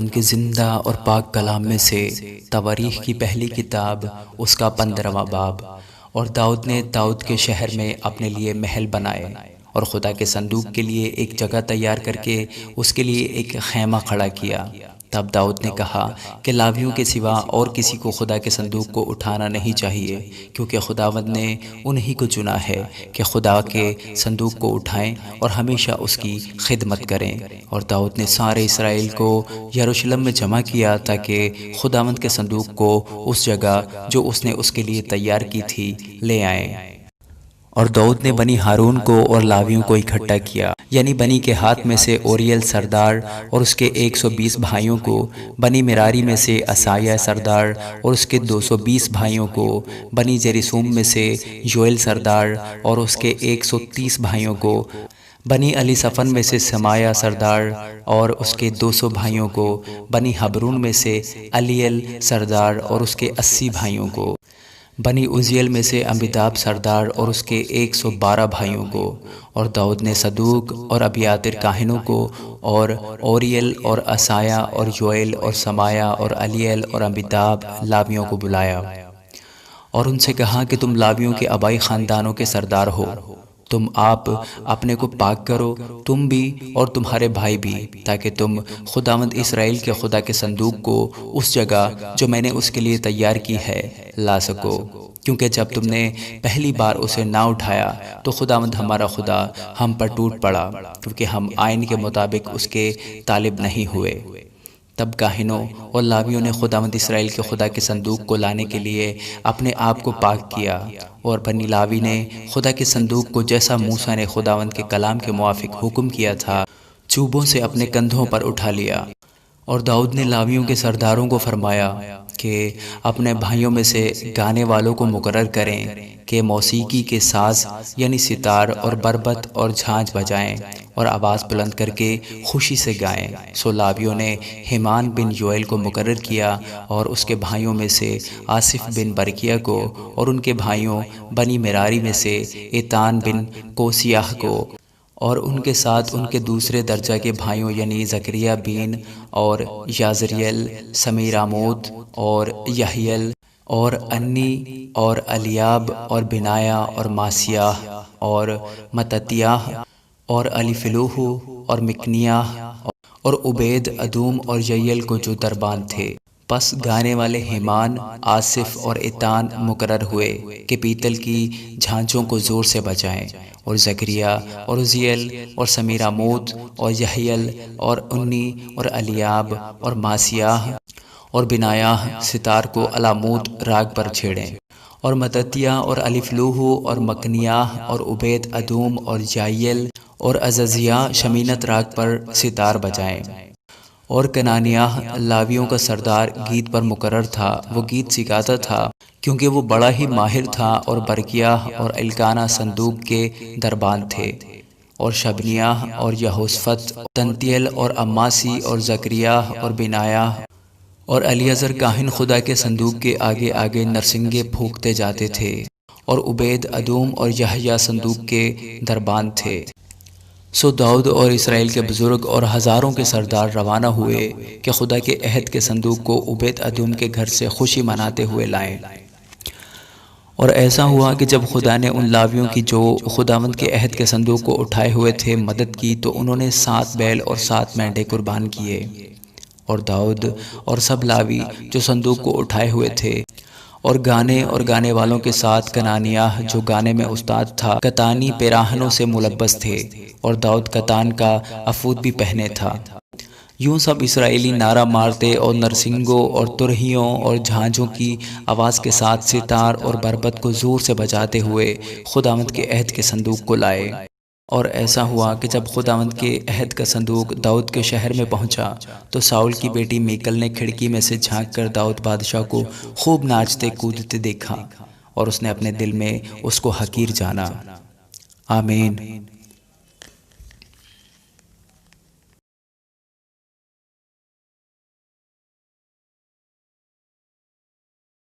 خداوند کے زندہ اور پاک کلام میں سے تواریخ کی پہلی کتاب، اس کا 15واں باب۔ اور داؤد نے داؤد کے شہر میں اپنے لیے محل بنائے اور خدا کے صندوق کے لیے ایک جگہ تیار کر کے اس کے لیے ایک خیمہ کھڑا کیا۔ تب داؤد نے کہا کہ لاویوں کے سوا اور کسی کو خدا کے صندوق کو اٹھانا نہیں چاہیے، کیونکہ خداوند نے انہی کو چنا ہے کہ خدا کے صندوق کو اٹھائیں اور ہمیشہ اس کی خدمت کریں۔ اور داؤد نے سارے اسرائیل کو یروشلم میں جمع کیا تاکہ خداوند کے صندوق کو اس جگہ جو اس نے اس کے لیے تیار کی تھی لے آئیں۔ اور داؤد نے بنی ہارون کو اور لاویوں کو اکٹھا کیا، یعنی بنی کے ہاتھ میں سے اوریل سردار اور اس کے 120 بھائیوں کو، بنی مراری میں سے عصایہ سردار اور اس کے 220 بھائیوں کو، بنی جریسوم میں سے یوئیل سردار اور اس کے 130 بھائیوں کو، بنی علی صفن میں سے سمایہ سردار اور اس کے 200 بھائیوں کو، بنی حبرون میں سے علیل سردار اور اس کے 80 بھائیوں کو، بنی عزیل میں سے امبداب سردار اور اس کے 112 بھائیوں کو۔ اور داؤد نے صدوق اور ابیاتر کاہنوں کو اور اوریل اور عصایہ اور یوئیل اور سمایہ اور علیل اور امبداب لاویوں کو بلایا اور ان سے کہا کہ تم لاویوں کے آبائی خاندانوں کے سردار ہو، تم آپ اپنے کو پاک کرو، تم بھی اور تمہارے بھائی بھی، تاکہ تم خداوند اسرائیل کے خدا کے صندوق کو اس جگہ جو میں نے اس کے لیے تیار کی ہے لا سکو، کیونکہ جب تم نے پہلی بار اسے نہ اٹھایا تو خداوند ہمارا خدا ہم پر ٹوٹ پڑا، کیونکہ ہم آئین کے مطابق اس کے طالب نہیں ہوئے۔ تب کاہنوں اور لاویوں نے خداوند اسرائیل کے خدا کے صندوق کو لانے کے لیے اپنے آپ کو پاک کیا، اور بنی لاوی نے خدا کے صندوق کو جیسا موسیٰ نے خداوند کے کلام کے موافق حکم کیا تھا چوبوں سے اپنے کندھوں پر اٹھا لیا۔ اور داؤد نے لاویوں کے سرداروں کو فرمایا کہ اپنے بھائیوں میں سے گانے والوں کو مقرر کریں کہ موسیقی کے ساز یعنی ستار اور بربط اور جھانج بجائیں اور آواز بلند کر کے خوشی سے گائیں۔ سو لاویوں نے ہیمان بن یوئیل کو مقرر کیا اور اس کے بھائیوں میں سے آصف بن برکیہ کو، اور ان کے بھائیوں بنی مراری میں سے ایتان بن کوسیاہ کو، اور ان کے ساتھ ان کے دوسرے درجہ کے بھائیوں یعنی زکریا بین اور یازریل، سمیراموت اور یحیل اور انی اور الیاب اور بنایا اور ماسیاہ اور متتیاہ اور الیفلوہ اور مکنیاہ اور عبید ادوم اور یعیل کو جو دربان تھے۔ پس گانے والے ہیمان، آصف اور ایتان مقرر ہوئے کہ پیتل کی جھانجوں کو زور سے بجائیں، اور زکریا اور عزیل اور سمیراموت اور یحیل اور انی اور الیاب اور ماسیاہ اور بنایاہ ستار کو علاموت راگ پر چھیڑیں، اور متتیہ اور الیفلوہ اور مکنیاہ اور عبید ادوم اور یعیل اور عززیاہ شمینت راگ پر ستار بجائیں۔ اور کنانیاہ لاویوں کا سردار گیت پر مقرر تھا، وہ گیت سکھاتا تھا کیونکہ وہ بڑا ہی ماہر تھا، اور برکیاہ اور الکانہ صندوق کے دربان تھے، اور شبنیاہ اور یہوشفت، تنتیل اور اماسی اور زکریاہ اور بنایاہ اور الیعزر کاہن خدا کے صندوق کے آگے آگے نرسنگے پھونکتے جاتے تھے، اور عبید ادوم اور یحییٰ صندوق کے دربان تھے۔ سو داؤد اور اسرائیل کے بزرگ اور ہزاروں کے سردار روانہ ہوئے کہ خدا کے عہد کے صندوق کو عبید ادوم کے گھر سے خوشی مناتے ہوئے لائیں۔ اور ایسا ہوا کہ جب خدا نے ان لاویوں کی جو خداوند کے عہد کے صندوق کو اٹھائے ہوئے تھے مدد کی، تو انہوں نے 7 بیل اور 7 مینڈھے قربان کیے۔ اور داؤد اور سب لاوی جو صندوق کو اٹھائے ہوئے تھے، اور گانے والوں کے ساتھ کنانیاہ جو گانے میں استاد تھا، کتانی پیراہنوں سے ملبس تھے، اور داؤد کتان کا افود بھی پہنے تھا۔ یوں سب اسرائیلی نعرہ مارتے اور نرسنگوں اور ترہیوں اور جھانجھوں کی آواز کے ساتھ ستار اور بربط کو زور سے بجاتے ہوئے خداوند کے عہد کے صندوق کو لائے۔ اور ایسا ہوا کہ جب خداوند کے عہد کا صندوق داؤد کے شہر میں پہنچا تو ساؤل کی بیٹی میکل نے کھڑکی میں سے جھانک کر داؤد بادشاہ کو خوب ناچتے کودتے دیکھا، اور اس نے اپنے دل میں اس کو حقیر جانا۔ آمین۔